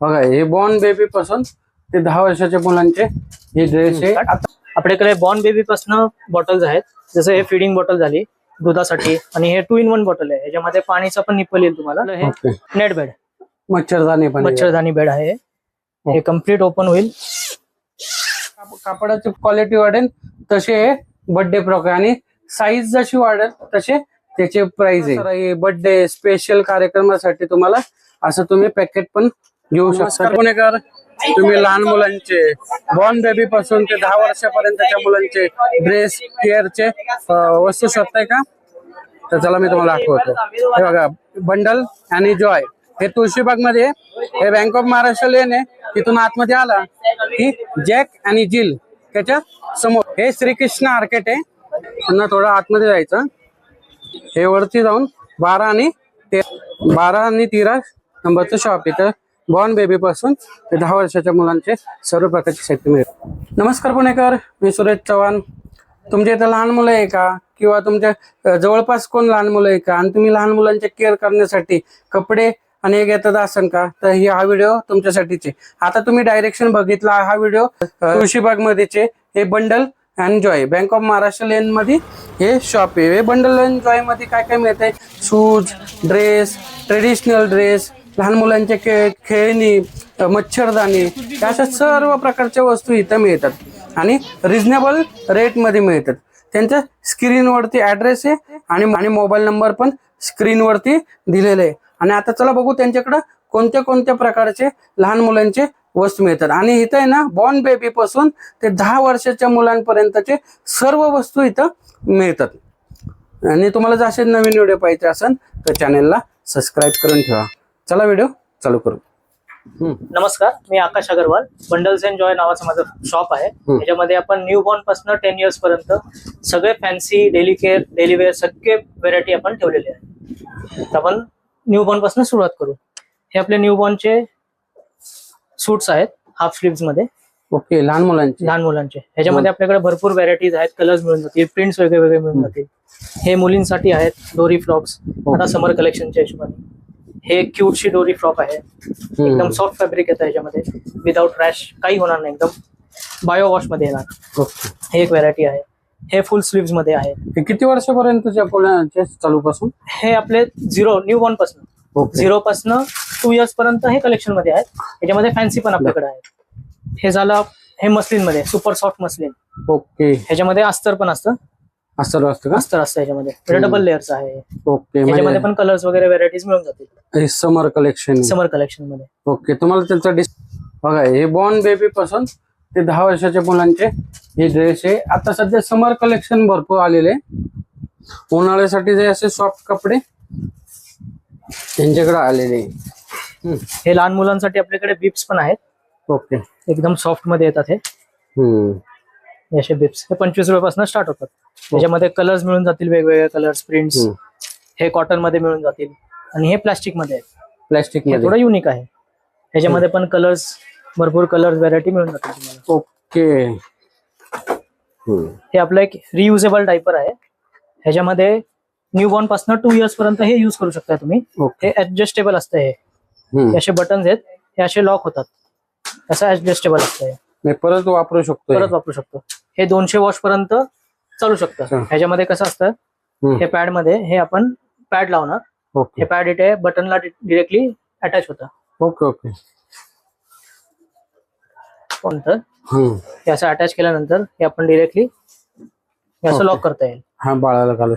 बघा हे born baby पासून ते 10 वर्षाच्या मुलांचे हे ड्रेस आहे. आता आपल्याकडे बॉर्न बेबी पासून बॉटल्स आहेत. जसं हे फीडिंग बॉटल झाली दुधासाठी आणि हे 2 in 1 बॉटल आहे. याच्यामध्ये पाणीचा पण निप्पल येईल तुम्हाला. हे नेट बेड मच्छरदानी बेड आहे. हे कम्प्लीट ओपन होईल. कापडाची क्वालिटी वाढेल तसे बर्थडे प्रकार आणि साईज जशी वाढेल तसे त्याचे प्राइस आहे. बर्थडे स्पेशल कार्यक्रमासाठी तुम्हाला असं तुम्ही पॅकेट पण घेऊ शकता. पुणेकर तुम्ही लहान मुलांचे बॉर्न बेबी पासून ते 10 वर्षापर्यंतच्या मुलांचे ड्रेस केअरचे वस्तू शोधताय का? तर चला मी तुम्हाला दाखवतो. हे बघा बंडल आणि जॉय हे तुळशीबाग मध्ये हे बँक ऑफ महाराष्ट्र लेन आहे. तिथून आतमध्ये आला की जॅक आणि जिल त्याच्या समोर हे श्रीकृष्ण आर्केट आहे. पुन्हा थोडं आतमध्ये जायचं. हे वरती जाऊन 12 आणि 13 नंबरचं शॉप इथं बॉर्न बेबी पासून ते 10 वर्षाच्या मुलांचे सर्व प्रकारचे साहित्य मिळेल. नमस्कार पुणेकर, मी सुरेश चव्हाण. तुमच्या इथं लहान मुलं आहे का किंवा तुमच्या जवळपास कोण लहान मुलं आहे का आणि तुम्ही लहान मुलांचे केअर करण्यासाठी कपडे आणि घेतात असाल का, तर हा व्हिडिओ तुमच्यासाठीच आहे. आता तुम्ही डायरेक्शन बघितला. हा व्हिडिओ तुळशीबाग मध्येचे हे bundle and joy bank of Maharashtra lane मध्ये हे शॉप आहे. हे बंडल अँड जॉय मध्ये काय काय मिळत आहे? शूज, ड्रेस, ट्रेडिशनल ड्रेस, लहान मुलांचे खेळणी, मच्छरदाणी अशा सर्व प्रकारच्या वस्तू इथं मिळतात आणि रिझनेबल रेट मध्ये मिळतात. त्यांच्या स्क्रीनवरती ऍड्रेस आहे आणि मोबाईल नंबर पण स्क्रीनवरती दिलेले आहे. आणि आता चला बघू त्यांच्याकडे कोणत्या कोणत्या प्रकारचे लहान मुलांचे वस्तू मिळतात. आणि इथं आहे ना बॉर्न बेबी पासून ते 10 वर्षाच्या मुलांपर्यंतचे सर्व वस्तू इथं मिळतात. आणि तुम्हाला जर असे नवीन व्हिडिओ पाहिजे असेल तर चॅनलला सबस्क्राईब करून ठेवा. चला व्हिडिओ चालू करू. नमस्कार, मी आकाश अग्रवाल. बंडल्स अँड जॉय नावाचं माझं शॉप आहे. याच्यामध्ये आपण न्यू बॉर्न पासून 10 इयर्स पर्यंत सगळे fancy daily care daily wear सगळे व्हेरायटी आपण ठेवलेले आहे. तर आपण न्यू बॉर्न पासून सुरुवात करू. हे आपले न्यू बॉर्नचे सूट्स आहेत हाफ स्लीव्स मध्ये. ओके, लहान मुलांचे ह्याच्यामध्ये आपल्याकडे भरपूर व्हरायटीज आहेत. कलर्स मिळून जातील, प्रिंट्स वेगळे मिळून जातील. हे मुलींसाठी आहेत डोरी फ्रॉक्स. आता समर कलेक्शनच्या हिशोबाने हे क्यूटशी डोरी फ्रॉक आहे. एकदम सॉफ्ट फॅब्रिक येतं ह्याच्यामध्ये. विदाउट रॅश काही होणार नाही. एकदम बायो वॉश मध्ये येणार. हे एक व्हरायटी आहे. हे फुल स्लीव्स मध्ये आहे. हे किती वर्षापर्यंतच्या चालू पासून? हे आपले न्यू बॉर्न पासून 0 पासून 2 इयर्स पर्यंत हे कलेक्शन मध्ये आहेत. याच्यामध्ये फॅन्सी पण आपल्याकडे आहे. हे झालं हे मस्लिन मध्ये सुपर सॉफ्ट मस्लिन. ओके, ह्याच्यामध्ये अस्तर पण असतं. अस्तर असतं ह्याच्यामध्ये. डबल लेअर्स आहे. ओके, ह्याच्यामध्ये पण कलर्स वगैरे व्हरायटीज मिळून जातील. समर कलेक्शन मध्ये. ओके, तुम्हाला त्यांचा बघा हे बॉर्न बेबी पासून ते 10 वर्षाच्या मुलांचे हे ड्रेस आहे. आता सध्या समर कलेक्शन भरपूर आलेले. उन्हाळ्यासाठी जे असे सॉफ्ट कपडे त्यांच्याकडे आलेले. हे लहान मुलांसाठी आपल्याकडे बिप्स पण आहेत. ओके, एकदम सॉफ्ट मध्ये येतात हे. असे बिप्स हे 25 रुपयापासून स्टार्ट होतात. त्याच्यामध्ये कलर्स मिळून जातील, वेगवेगळे कलर्स, प्रिंट्स. हे कॉटन मध्ये मिळून जातील आणि हे प्लास्टिक मध्ये आहे. प्लास्टिक मध्ये थोडं युनिक आहे. ह्याच्यामध्ये पण कलर्स भरपूर कलर्स व्हरायटी मिळून जातील तुम्हाला. ओके, हे आपलं एक रियुजेबल डायपर आहे. ह्याच्यामध्ये न्यू बॉर्न पासून 2 इयर्स पर्यंत हे युज करू शकता तुम्ही. हे ऍडजस्टेबल असतं. हे असे बटन्स आहेत. हे असे लॉक होतात. असं ऍडजस्टेबल असतं. परत वापरू शकतो. हे 200 वॉश पर्यंत चालू शकतं. ह्याच्यामध्ये कसं असतं, हे पॅड मध्ये हे आपण पॅड लावणार. हे पॅड इथे बटनला डिरेक्टली अटॅच होतं. ओके, हे असं अटॅच केल्यानंतर हे आपण डिरेक्टली असं लॉक करता येईल. बाळाला घालू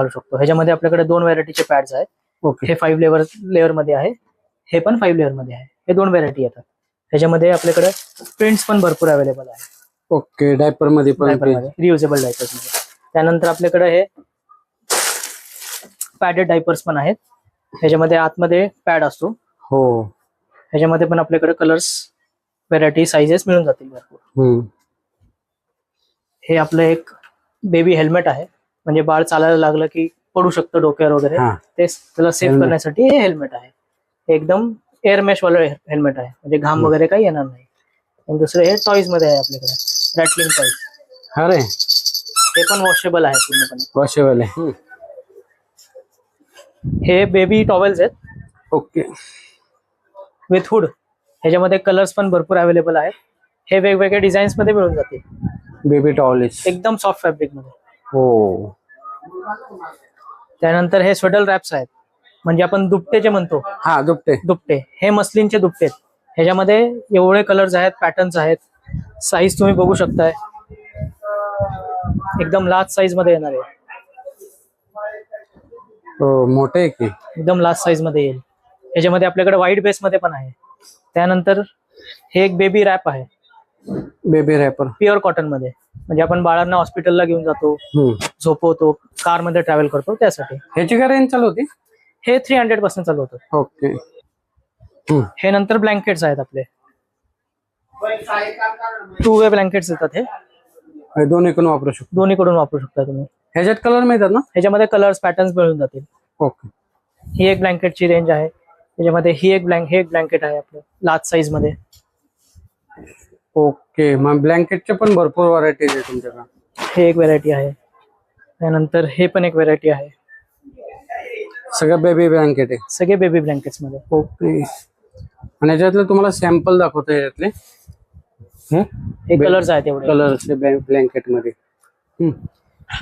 शकतो. ह्याच्यामध्ये आपल्याकडे 2 व्हरायटीचे पॅड्स आहेत. हे 5 लेअर मध्ये आहे. हे पण 5 लेअर मध्ये आहे. हे 2 व्हरायटी येतात. ह्याच्यामध्ये आपल्याकडे प्रिंट्स पण भरपूर अवेलेबल आहे. ओके, डायपर मध्ये पण रियुजेबल डायपर्स मध्ये. त्यानंतर आपल्याकडे हे पॅडेड डायपर्स पण आहेत. ह्याच्यामध्ये आतमध्ये पॅड असतो. ह्याच्यामध्ये पण आपल्याकडे कलर्स, व्हरायटी, साइजेस मिळून जातील भरपूर. हे आपलं एक बेबी हेल्मेट आहे. म्हणजे बाळ चालायला लागलं की पडू शकतं डोक्यावर वगैरे, ते त्याला सेव्ह करण्यासाठी हे हेल्मेट आहे. एकदम एअर मेश वालं हेल्मेट आहे. म्हणजे घाम वगैरे काही येणार नाही. आणि दुसरं हे टॉईज मध्ये आहे आपल्याकडे. रॅटलिंग टॉईज. अरे, ते पण वॉशेबल आहे पूर्णपणे. वॉशेबल आहे. हे बेबी टॉवेल्स आहेत. Okay, with hood. ह्याच्यामध्ये कलर्स पण भरपूर अवेलेबल आहेत. हे वेगवेगळ्या डिझाईन्स मध्ये मिळून जातील. बेबी टॉवेल्स एकदम सॉफ्ट फॅब्रिक मध्ये. हो. त्यानंतर हे स्वेडल रॅप्स आहेत, म्हणजे आपण दुपटे जे म्हणतो. हा, दुपटे. हे मस्लिनचे दुपटे आहेत. ह्याच्यामध्ये एवढे कलर्स आहेत, पॅटर्न्स आहेत. साईज तुम्ही बघू शकताय, एकदम लार्ज साईज मध्ये येणार आहे. मोठे आहे की एकदम लार्ज साईज मध्ये येईल. ह्याच्यामध्ये आपल्याकडे व्हाईट बेस मध्ये पण आहे. त्यानंतर हे एक बेबी रॅप आहे, बेबी रॅपर प्युअर कॉटन मध्ये, म्हणजे आपण बाळांना हॉस्पिटलला घेऊन जातो, झोपवतो, कार मध्ये ट्रॅव्हल करतो त्यासाठी. ह्याची काय रेंज चालू होती? हे 300 पासून चालू होतं. ओके. हे नंतर ब्लँकेट्स आहेत आपले, 2 वे ब्लँकेट्स येतात. हे दोन्हीकडून वापरू शकतो. दोन्हीकडून वापरू शकता तुम्ही. ह्याच्यात कलर मिळतात ना? ह्याच्यामध्ये कलर्स पॅटर्न्स मिळून जातील. ओके. ही एक ब्लँकेटची रेंज आहे. त्याच्यामध्ये हे एक ब्लँकेट आहे आपलं लार्ज साईज मध्ये. ओके. मग ब्लँकेटचे पण भरपूर व्हरायटीज आहे तुमच्याकडे. हे एक व्हरायटी आहे. त्यानंतर हे पण एक व्हरायटी आहे. सगळं बेबी ब्लँकेट आहे. सगळे बेबी ब्लँकेट्स मध्ये. ओके. आणि याच्यातले तुम्हाला सॅम्पल दाखवतो. याच्यातले हे कलर्स आहेत एवढे. कलर्स ब्लँकेट मध्ये.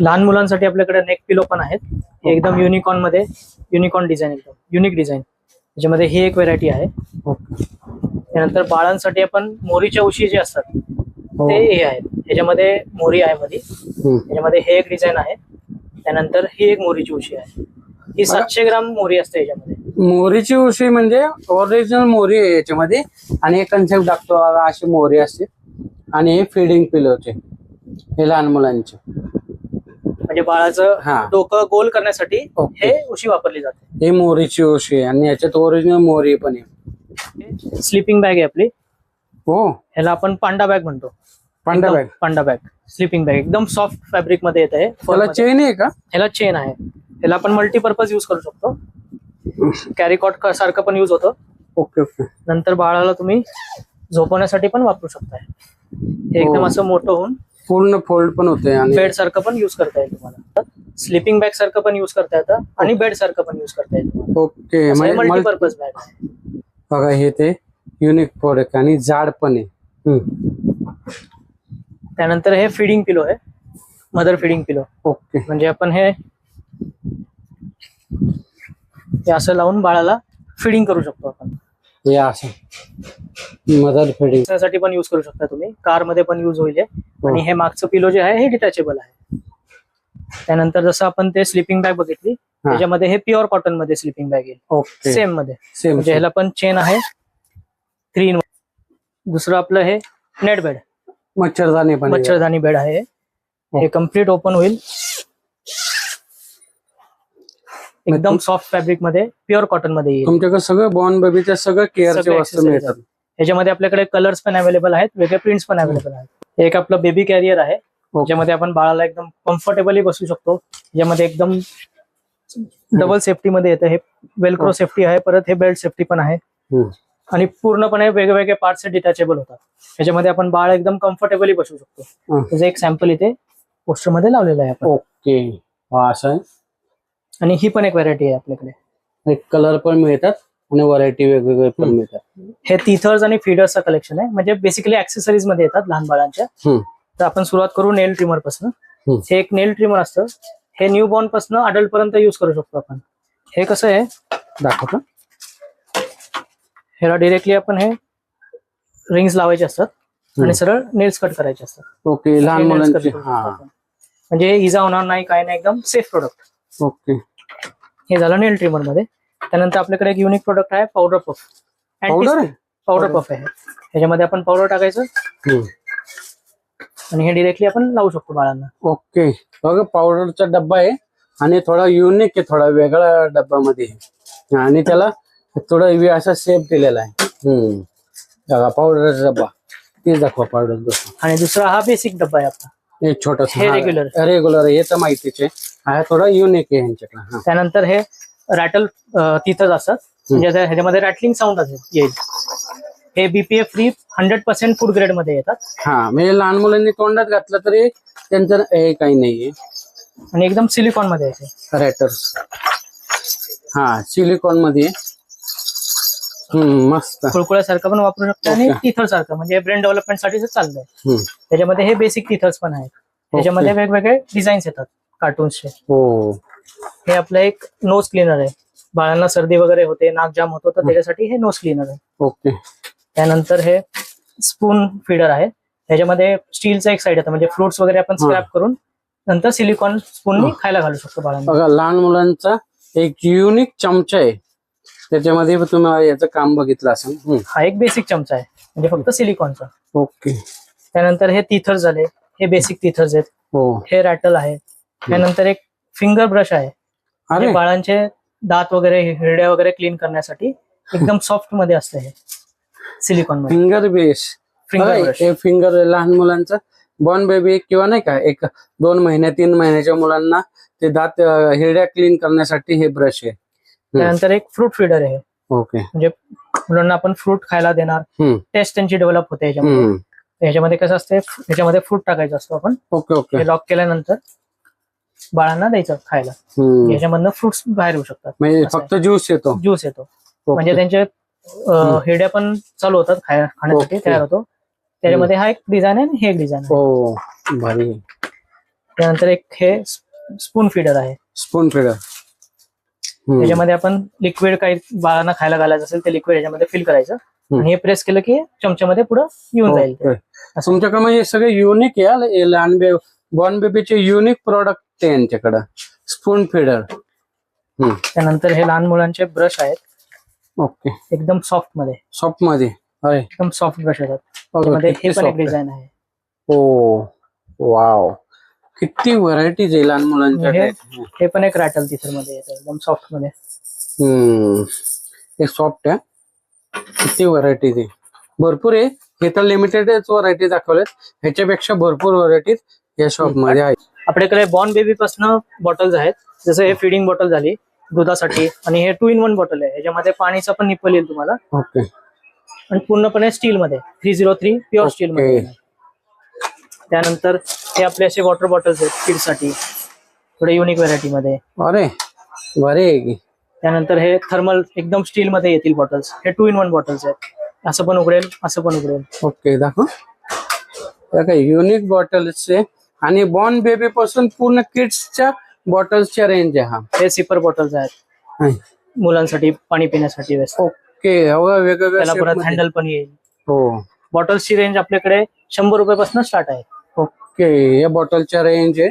लहान मुलांसाठी आपल्याकडे नेक पिलो पण आहेत. हे एकदम युनिकॉर्न मध्ये, युनिकॉर्न डिझाईन, एकदम युनिक डिझाईन. त्याच्यामध्ये ही एक व्हरायटी आहे. त्यानंतर बाळांसाठी आपण मोरीच्या उशी जे असतात ते हे आहेत. ह्याच्यामध्ये मोरी आहे मध्ये. ह्याच्यामध्ये हे एक डिझाईन आहे. त्यानंतर ही एक मोरीची उशी आहे. ही 700 ग्राम मोरी असते ह्याच्यामध्ये. मोरीची उशी म्हणजे ओरिजिनल मोरी आहे याच्यामध्ये. आणि एक कन्सेप्ट दाखवतो, अशी मोरी असते. आणि हे फिडिंग पिलोचे, हे लहान मुलांचे, म्हणजे बाळाचं डोकं गोल करण्यासाठी हे उशी वापरली जाते. हे मोरीची उशी आहे. आणि याच्यात ओरिजिनल मोरी पण आहे. स्लीपिंग बॅग आहे आपली. हो. ह्याला आपण पांडा बॅग म्हणतो. पांडा बॅग स्लीपिंग बॅग एकदम सॉफ्ट फॅब्रिक मध्ये येत आहे. त्याला चेन आहे का? ह्याला चेन आहे. ह्याला आपण मल्टीपर्पज युज करू शकतो. कॅरीकॉट सारखं पण युज होतं. Okay okay. नंतर बाळाला तुम्ही झोपवण्यासाठी पण वापरू शकताय. हे एकदम असं मोठं होऊन पूर्ण फोल्ड पण होते. आणि बेड सारखं पण युज करता येईल तुम्हाला. स्लीपिंग बॅग सारखं पण युज करता येतं आणि बेड सारखं पण युज करता येईल. ओके. मल्टीपर्पज बॅग आहे बघा. हे ते युनिक प्रोडक्ट आणि जाड पण आहे. त्यानंतर हे फिडिंग पिलो आहे, मदर फिडिंग पिलो. ओके. म्हणजे आपण हे असं लावून बाळाला फिडिंग करू शकतो आपण. हे असं मदर फिडिंग साठी पण युज करू शकता तुम्ही. कार मध्ये पण युज होईल. आणि हे मागचं पिलो जे आहे हे डिटॅचेबल आहे. त्यानंतर जसं आपण ते स्लीपिंग बॅग बघितली, त्याच्यामध्ये हे प्युअर कॉटन मध्ये स्लीपिंग बॅग येईल. ओके. सेम मध्ये. म्हणजे ह्याला पण चेन आहे 3 in 1. दुसरं आपलं हे नेट बेड, मच्छरदानी बेड आहे. हे कम्प्लीट ओपन होईल. एकदम सॉफ्ट फॅब्रिक मध्ये, प्युअर कॉटन मध्ये येईल. तुमच्याकडे सगळं बॉर्न बेबीच्या सगळं केअरचे वस्तू मिळतात. ह्याच्यामध्ये आपल्याकडे कलर्स पण अवेलेबल आहेत, वेगळे प्रिंट्स पण अवेलेबल आहेत. एक आपलं बेबी कॅरियर आहे, ज्यामध्ये आपण बाळाला एकदम कम्फर्टेबली बसू शकतो. यामध्ये एकदम डबल सेफ्टी मध्ये येतं. हे वेलक्रो सेफ्टी आहे, परत हे बेल्ट सेफ्टी पण आहे. आणि पूर्णपणे वेगवेगळे पार्ट्स डिटॅचेबल होतात. ह्याच्यामध्ये आपण बाळ एकदम कम्फर्टेबली बसू शकतो. त्याचं एक सॅम्पल इथे पोस्टर मध्ये लावलेलं आहे. ओके. असं आहे. आणि ही पण एक व्हरायटी आहे आपल्याकडे. कलर पण मिळतात आणि व्हरायटी वेगवेगळे पण मिळतात. हे टीथर्स आणि फीडर्सचं कलेक्शन आहे. म्हणजे बेसिकली ऍक्सेसरीज मध्ये येतात लहान बाळांच्या. तर आपण सुरुवात करू नेल ट्रिमर पासून. हे एक नेल ट्रिमर असतं. हे न्यू बॉर्न पासून अडल्ट पर्यंत युज करू शकतो आपण. हे कसं आहे दाखवतो. ह्याला डिरेक्टली आपण हे रिंग्स लावायचे असतात आणि सरळ नेल्स कट करायचे असतात. ओके. लहान मुलांचे म्हणजे इजा होणार नाही, काय नाही, एकदम सेफ प्रोडक्ट. ओके. हे झालं नेल ट्रिमर मध्ये. त्यानंतर आपल्याकडे एक युनिक प्रोडक्ट आहे, पावडर पफ. पावडर पफ आहे. ह्याच्यामध्ये आपण पावडर टाकायचं आणि हे डिरेक्टली आपण लावू शकतो बाळांना. ओके. बघा, पावडरचा डब्बा आहे आणि थोडा युनिक आहे, थोडा वेगळा डब्बामध्ये आणि त्याला थोडा असा शेप दिलेला आहे. बघा, पावडरचा डब्बा. तेच दाखवा पावडर. आणि दुसरा हा बेसिक डब्बा आहे आपला. एक छोटासा हे रेग्युलर हे तर माहितीच आहे. हा थोडा युनिक आहे ह्यांच्याकडे. त्यानंतर हे रॅटल तिथंच असतात, म्हणजे ह्याच्यामध्ये रॅटलिंग साऊंड येईल. हे बीपीएफ फ्री 100% फूड ग्रेड मध्ये येतात. म्हणजे लहान मुलांनी तोंडात घातलं तरी त्यांचं काही नाहीये. आणि एकदम सिलिकॉन मध्ये येते रॅटर्स. सिलिकॉन मध्ये. मस्त. कुळकुळ्यासारखं पण वापरू शकतो आणि Okay. तिथर सारखं म्हणजे ब्रेन डेव्हलपमेंट साठी चाललंय. हम्म. त्याच्यामध्ये हे बेसिक तिथर्स पण आहेत. त्याच्यामध्ये वेगवेगळे डिझाईन्स येतात कार्टून्सचे. हो. हे आपलं एक नोज क्लीनर आहे. बाळांना सर्दी वगैरे होते, नाक जाम होतो, तर त्याच्यासाठी हे नोज क्लीनर आहे. ओके. त्यानंतर हे स्पून फीडर आहे. त्याच्यामध्ये स्टीलचं एक साईड येतं म्हणजे फ्रुट्स वगैरे आपण स्क्रॅप करून नंतर सिलिकॉन स्पूननी खायला घालू शकतो बाळांना. बघा लहान मुलांचा एक युनिक चमचा आहे. त्याच्यामध्ये तुम्ही याचं काम बघितलं असेल. हा एक बेसिक चमचा आहे म्हणजे फक्त सिलिकॉनचा. ओके. त्यानंतर हे तिथर्स झाले. हे बेसिक तिथर्स आहेत. हो. हे रॅटल आहे. त्यानंतर एक फिंगर ब्रश आहे. अरे बाळांचे दात वगैरे हिरड्या वगैरे क्लीन करण्यासाठी एकदम सॉफ्ट मध्ये असतं हे सिलिकॉन मध्ये. Finger base. Finger brush. हे फिंगर लहान मुलांचं बॉर्न बेबी किंवा नाही का एक 2 महिन्या 3 महिन्याच्या मुलांना ते दात हिरड्या क्लीन करण्यासाठी हे ब्रश आहे. त्यानंतर एक फ्रूट फीडर आहे. ओके. म्हणजे मुलांना आपण फ्रूट खायला देणार. टेस्ट त्यांची डेव्हलप होते याच्यामध्ये. याच्यामध्ये कसं असते याच्यामध्ये फ्रूट टाकायचं असतो आपण. ओके. ओके. हे लॉक केल्यानंतर बाळांना द्यायचं खायला. याच्यामधनं फ्रुट्स बाहेर येऊ शकतात. म्हणजे फक्त ज्यूस येतो. ज्यूस येतो म्हणजे त्यांचे हिरड्या पण चालू होतात खाण्यासाठी तयार होतो. त्याच्यामध्ये हा एक डिझाईन आहे आणि हे एक डिझाईन आहे. हो भारी. त्यानंतर एक हे स्पून फीडर आहे. Spoon feeder. त्याच्यामध्ये आपण लिक्विड काही बाळांना खायला घालायचं असेल ते लिक्विड याच्यामध्ये फिल करायचं आणि हे प्रेस केलं की चमच्यामध्ये पुढे येऊन जाईल. तुमच्याकडे म्हणजे सगळे युनिक आहे लहान बॉर्न बेबीचे युनिक प्रोडक्ट आहे यांच्याकडे. Spoon feeder. त्यानंतर हे लहान मुलांचे ब्रश आहेत. ओके. एकदम सॉफ्ट मध्ये. सॉफ्ट मध्ये. अरे एकदम सॉफ्ट ब्रश येतात. त्यामध्ये हे पण एक डिझाईन आहे. हो. वाव. किती व्हरायटीज आहे लहान मुलांच्या. हे पण एक रॅटल तिथर मध्ये येतं एकदम सॉफ्ट मध्ये. हे सॉफ्ट आहे. किती व्हरायटीज आहे. भरपूर आहे. हे तर लिमिटेडच व्हरायटी दाखवल्यात. ह्याच्यापेक्षा भरपूर व्हरायटीज या शॉप मध्ये आहेत. आपल्याकडे बॉर्न बेबी पासून बॉटल्स आहेत. जसं हे फीडिंग बॉटल झाली दुधासाठी आणि हे 2 in 1 बॉटल आहे. ह्याच्यामध्ये पाणीचा पण निप्पल येईल तुम्हाला. ओके. आणि पूर्णपणे स्टील मध्ये 303 प्युअर स्टील मध्ये. त्यानंतर हे आपले असे वॉटर बॉटल्स आहेत किड्स साठी थोडे युनिक व्हरायटी मध्ये. अरे बरे आहे की. त्यानंतर हे थर्मल एकदम स्टील मध्ये येतील बॉटल्स. हे 2 in 1 बॉटल्स आहेत. असं पण उघडेल असं पण उघडेल. ओके. दाखव. युनिक बॉटल्स आहे आणि बॉर्न बेबी पासून पूर्ण किड्सच्या बॉटल्सच्या रेंज आहे. हा हे सिपर बॉटल्स आहेत मुलांसाठी पाणी पिण्यासाठी. ओके. वेगवेगळ्या त्याला परत हँडल पण येईल. हो. बॉटल्सची रेंज आपल्याकडे 100 रुपयापासून स्टार्ट आहे. ओके. या बॉटलच्या रेंज आहे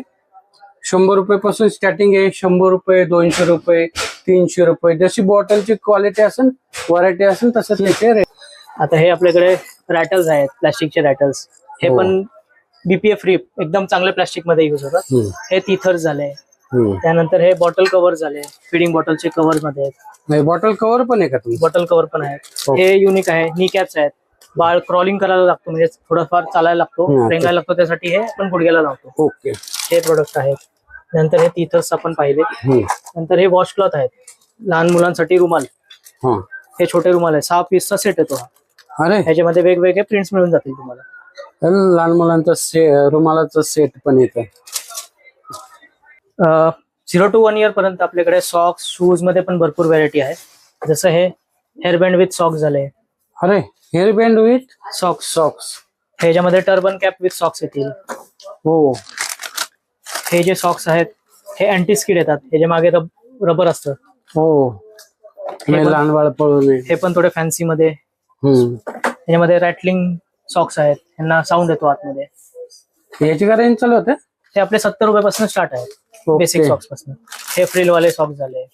100 रुपयापासून स्टार्टिंग आहे. 100 रुपये, 200 रुपये, 300 रुपये. जशी बॉटलची क्वालिटी असेल व्हरायटी असेल तसं त्याचे रेट. आता हे आपल्याकडे रॅटल्स आहेत प्लास्टिकचे रॅटल्स. हे पण बीपीए फ्री एकदम चांगले प्लास्टिक मध्ये युज होतात. हे तिथर्स झाले. त्यानंतर हे बॉटल कव्हर झाले. फीडिंग बॉटलचे कव्हर मध्ये आहेत. बॉटल कव्हर पण आहे का तुम्ही? बॉटल कव्हर पण आहेत. हे युनिक आहे. नी कॅप्स आहेत. बाळ क्रॉलिंग करायला लागतो म्हणजे थोडंफार चालायला लागतो रेंगायला लागतो त्यासाठी हे आपण गुडघ्याला लावतो. ओके. हे प्रोडक्ट आहेत. नंतर हे तिथर्स आपण पाहिले. नंतर हे वॉश क्लॉथ आहेत. लहान मुलांसाठी रुमाल. हे छोटे रुमाल आहे. 6 पीसचा सेट येतो. अरे ह्याच्यामध्ये वेगवेगळे प्रिंट्स मिळून जातील तुम्हाला. लहान मुलांचा रुमालाचा सेट पण येतं. 0 to 1 year पर्यंत आपल्याकडे सॉक्स शूज मध्ये पण भरपूर व्हरायटी आहे. जसं हे हेअरबँड विथ सॉक्स झाले. अरे हेअरबँड विथ सॉक्स. ह्याच्यामध्ये टर्बन कॅप विथ सॉक्स येतील. हो. हे जे सॉक्स आहेत हे अँटी स्किड येतात. ह्याच्या मागे रबर असतं. हो. लहान बाळ पळू नये. हे पण थोडे फॅन्सी मध्ये. ह्याच्यामध्ये रॅटलिंग सॉक्स आहेत. ह्यांना साऊंड येतो आतमध्ये. याची का रेंज चालू होते? हे आपले 70 रुपयापासून स्टार्ट आहे. बेसिक सॉक्स पासून. हे फ्रिल वाले सॉक्स झाले.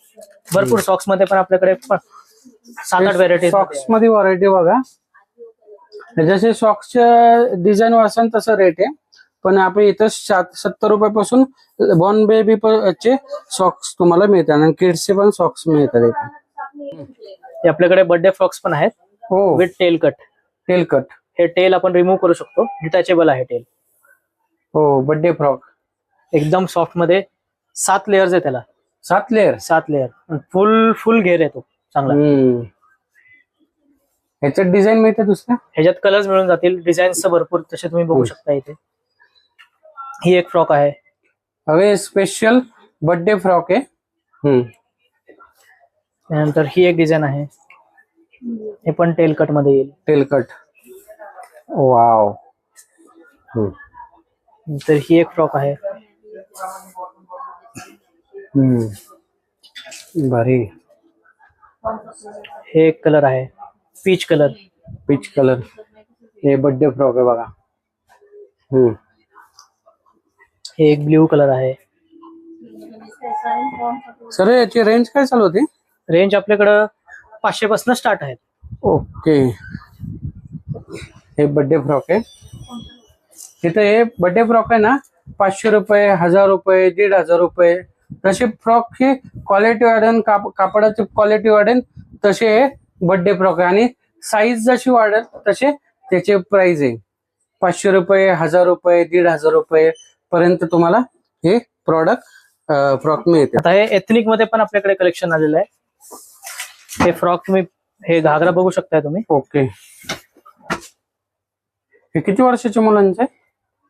भरपूर सॉक्स मध्ये पण आपल्याकडे 7-8 व्हरायटी. सॉक्स मध्ये व्हरायटी बघा. जसे सॉक्सच्या डिझाईन असेल तसं रेट आहे. पण आपण इथं 70 रुपयापासून बॉर्न बेबी चे सॉक्स तुम्हाला मिळतात आणि किड्सचे पण सॉक्स मिळतात इथे. हे आपल्याकडे बर्थडे फ्रॉक्स पण आहेत. हो. With tail cut. Tail cut. हे टेल आपण रिमूव्ह करू शकतो. डिटॅचेबल आहे टेल. हो. बर्थडे फ्रॉक एकदम सॉफ्ट मध्ये 7 लेअर्स आहे त्याला. 7 लेअर. 7 लेअर. फुल घेर येतो चांगला. ह्याच्यात डिझाईन मिळते दुसऱ्या. ह्याच्यात कलर्स मिळून जातील. डिझाईन्स भरपूर तसे तुम्ही बघू शकता इथे. ही एक फ्रॉक आहे. हवे स्पेशल बर्थडे फ्रॉक आहे. त्यानंतर ही एक डिझाईन आहे. हे पण टेल कट मध्ये येईल. टेलकट. वाव. तर ही एक फ्रॉक आहे. भारी. हे एक कलर आहे, पीच कलर. Peach colour. हे बर्थडे फ्रॉक आहे बघा. हे एक ब्ल्यू कलर आहे. सर याची रेंज काय चालू होती? रेंज आपल्याकडं 500 पासून स्टार्ट आहे. ओके. हे बर्थडे फ्रॉक आहे. तिथे हे बर्थडे फ्रॉक आहे ना, 500 रुपये, 1000 रुपये, 1500 रुपये. तसे फ्रॉकची क्वालिटी वाढेल, कापडाची क्वालिटी वाढेल, तसे हे बर्थडे फ्रॉक आहे. आणि साईज जशी वाढेल तसे त्याचे प्राइस आहे. 500 रुपये, 1000 रुपये, 1500 रुपये पर्यंत तुम्हाला हे फ्रॉक मिळते. आता हे एथनिक मध्ये पण आपल्याकडे कलेक्शन आलेलं आहे. हे फ्रॉक तुम्ही, हे घागरा बघू शकताय तुम्ही. ओके. हे किती वर्षाच्या मुलांचे?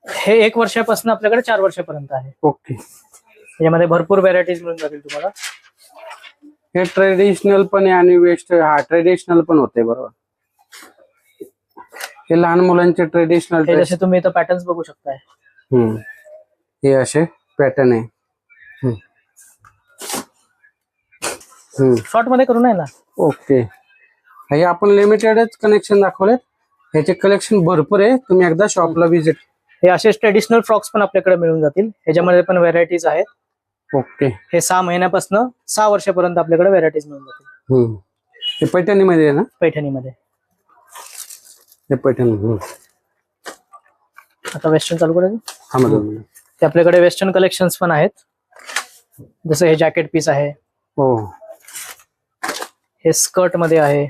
हे 1 वर्षापासून आपल्याकडे 4 वर्षापर्यंत आहे. ओके. याच्यामध्ये भरपूर व्हरायटीज मिळून जातील तुम्हाला. हे ट्रेडिशनल पण आहे आणि वेस्ट, हा ट्रेडिशनल पण होते बरोबर. हे लहान मुलांचे ट्रेडिशनल. हे जसे तुम्ही इथं पॅटर्न्स बघू शकताय. हे असे पॅटर्न आहे. शॉर्ट मध्ये करू नये ना. ओके. हे आपण लिमिटेडच कलेक्शन दाखवलेत. ह्याचे कलेक्शन भरपूर आहे, तुम्ही एकदा शॉपला व्हिजिट. हे असे ट्रेडिशनल फ्रॉक्स पण आपल्याकडे मिळून जातील. ह्याच्यामध्ये पण व्हरायटीज आहेत. ओके. हे 6 महिन्यापासून 6 वर्षापर्यंत आपल्याकडे व्हरायटीज मिळून जातील. हे पैठणी मध्ये आहे ना? पैठणीमध्ये. हे पैठणी. आता वेस्टर्न चालू करायचं. ते ते आपल्याकडे वेस्टर्न कलेक्शन्स पण आहेत. जसं हे जॅकेट पीस आहे. हो. हे स्कर्ट मध्ये आहे.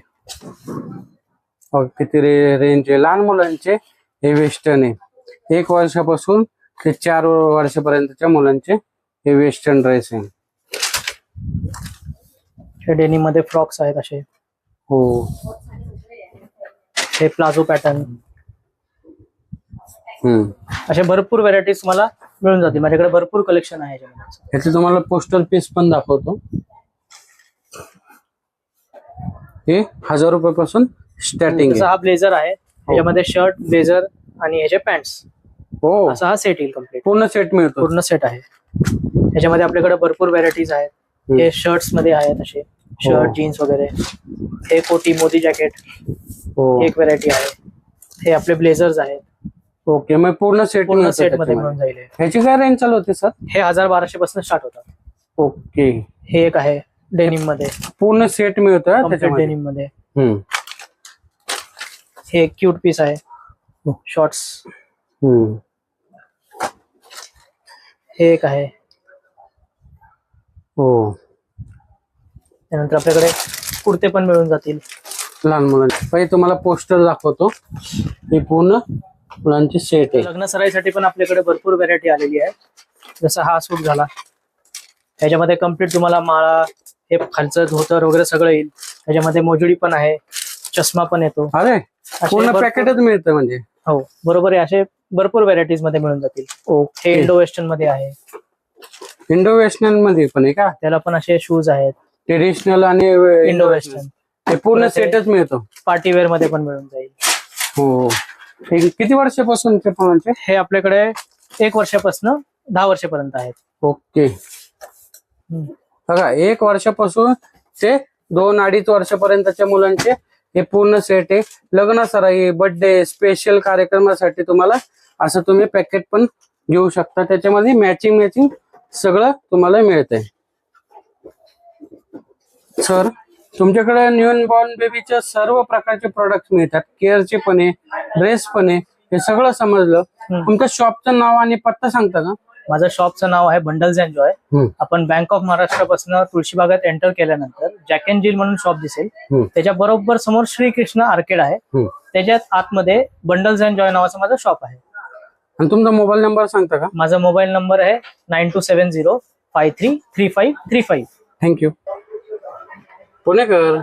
किती रेंज आहे लहान मुलांचे? हे वेस्टर्न आहे. 1 वर्षापासून ते 4 वर्षापर्यंतच्या मुलांचे हे वेस्टर्न ड्रेस आहे. हे डेनिम मध्ये फ्रॉक्स आहेत असे. हो. हे प्लाझो पॅटर्न. असे भरपूर व्हरायटीज तुम्हाला मिळून जातील. माझ्याकडे भरपूर कलेक्शन आहे. ह्याचे तुम्हाला पोस्टर पीस पण दाखवतो. हे 1000 रुपयापासून स्टार्टिंग आहे. हा ब्लेझर आहे. त्याच्यामध्ये शर्ट, ब्लेझर आणि ह्याचे पॅन्ट्स. हो. असा हा सेट येईल कम्प्लीट. पूर्ण सेट मिळतो. पूर्ण सेट आहे. त्याच्यामध्ये आपल्याकडे भरपूर व्हरायटीज आहेत. हे शर्ट्स मध्ये आहेत असे शर्ट, जीन्स वगैरे. हे कोटी मोदी जॅकेट एक व्हरायटी आहे. हे आपले ब्लेझर्स आहेत. ओके. मग पूर्ण सेट मध्ये मिळून जाईल. ह्याची काय रेंज चालू होते सर? हे 1200 पासून स्टार्ट होतात. ओके. हे एक आहे डेनिम मध्ये. पूर्ण सेट मिळतं डेनिम मध्ये. हे क्यूट पीस आहे. शॉर्ट्स. हे एक आहे. हो. त्यानंतर आपल्याकडे कुर्ते पण मिळून जातील लहान मुलांचे. पहिले तुम्हाला पोस्टर दाखवतो. हे पूर्ण मुलांची सेट आहे. लग्न सराईसाठी पण आपल्याकडे भरपूर व्हरायटी आलेली आहे. जसं हा सूट झाला. त्याच्यामध्ये कम्प्लीट तुम्हाला माळा, हे खालचं धोतर वगैरे सगळं येईल. त्याच्यामध्ये मोजडी पण आहे, चष्मा पण येतो. अरे पूर्ण पॅकेटच मिळतं म्हणजे. हो बरोबर आहे. असे भरपूर व्हरायटीज मध्ये मिळून जातील. हे इंडो वेस्टर्न मध्ये आहे. इंडो वेस्टर्न मध्ये पण आहे का? त्याला पण असे शूज आहेत. ट्रेडिशनल आणि इंडो वेस्टर्न. ते पूर्ण सेटच मिळतो. पार्टी वेअर मध्ये पण मिळून जाईल. हो. किती वर्षापासून ते मुलांचे? हे आपल्याकडे 1 वर्षापासून 10 वर्षापर्यंत आहेत. ओके. बघा 1 वर्षापासून ते 2-2.5 वर्षापर्यंतच्या मुलांचे हे पूर्ण सेट आहे. लग्न सराई, बर्थडे, स्पेशल कार्यक्रमासाठी तुम्हाला असं तुम्ही पॅकेट पण घेऊ शकता. त्याच्यामध्ये मॅचिंग सगळं तुम्हाला मिळतंय. सर तुमच्याकडे न्यू बॉर्न बेबीचे सर्व प्रकारचे प्रोडक्ट मिळतात. केअरचे पण आहे, ड्रेस पण आहे. हे सगळं समजलं. तुमच्या शॉपचं नाव आणि पत्ता सांगता का? माझं शॉपचं नाव आहे बंडल्स एन्जॉय. आपण बँक ऑफ महाराष्ट्र पासून तुळशीबागात एंटर केल्यानंतर जॅक अँड जिल म्हणून शॉप दिसेल. त्याच्या बरोबर समोर श्रीकृष्ण आर्केड आहे. त्याच्यात आतमध्ये बंडल्स एन्जॉय नावाचं माझं शॉप आहे. आणि तुमचा मोबाईल नंबर सांगता का? माझा मोबाईल नंबर आहे 9270533535. थँक्यू. पुणेकर,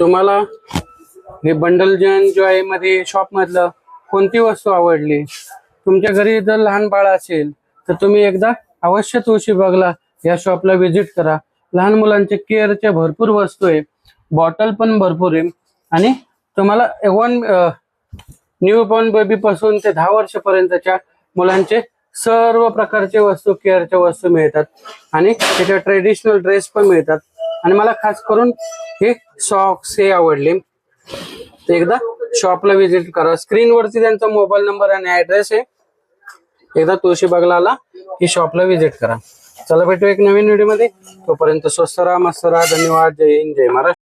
तुम्हाला हे बंडल एन्जॉय मध्ये शॉप मधलं कोणती वस्तू आवडली? तुमच्या घरी जर लहान बाळ असेल तर तुम्ही एकदा अवश्य तुळशीबागला या शॉपला व्हिजिट करा. लहान मुलांचे केअरच्या भरपूर वस्तू आहे. बॉटल पण भरपूर आहे. आणि तुम्हाला न्यू बॉर्न बेबी पासून ते 10 वर्षापर्यंतच्या मुलांचे सर्व प्रकारचे वस्तू, केअरच्या वस्तू मिळतात आणि त्याच्या ट्रेडिशनल ड्रेस पण मिळतात. आणि मला खास करून हे सॉक्स हे आवडले. तर एकदा शॉपला व्हिजिट करा. स्क्रीनवरती त्यांचा मोबाईल नंबर आणि ऍड्रेस आहे. एकदा तुळशीबागला आला की शॉपला व्हिजिट करा. चला भेटू एक नवीन व्हिडिओ मध्ये. तोपर्यंत स्वस्त राहा, मस्त राहा. धन्यवाद. जय हिंद, जय महाराष्ट्र.